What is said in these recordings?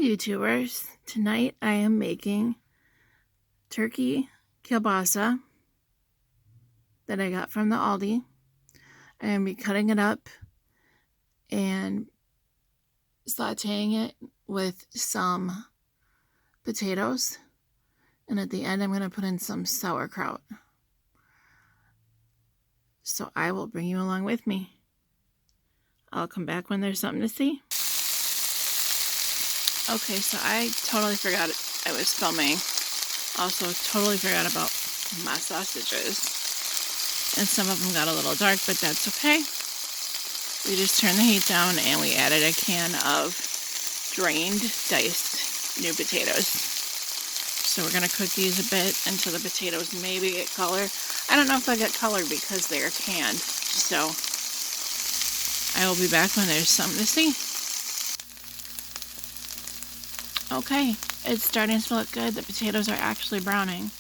YouTubers, tonight I am making turkey kielbasa that I got from the Aldi. I am be cutting it up and sauteing it with some potatoes, and at the end I'm going to put in some sauerkraut. So I will bring you along with me. I'll come back when there's something to see. Okay, so I totally forgot I was filming. Also totally forgot about my sausages. And some of them got a little dark, but that's okay. We just turned the heat down and we added a can of drained, diced new potatoes. So we're going to cook these a bit until the potatoes maybe get color. I don't know if they'll get color because they are canned. So I will be back when there's something to see. Okay, it's starting to look good. The potatoes are actually browning.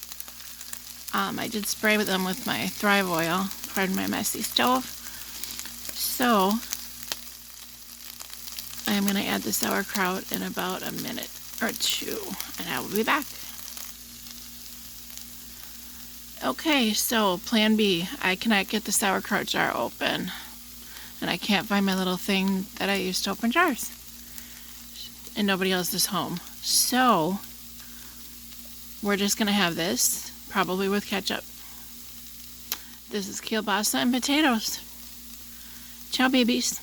I did spray them with my Thrive oil, pardon my messy stove. So I am going to add the sauerkraut in about a minute or two, and I will be back. Okay, so plan B. I cannot get the sauerkraut jar open, and I can't find my little thing that I used to open jars, and nobody else is home. So we're just going to have this, probably with ketchup. This is kielbasa and potatoes. Ciao, babies.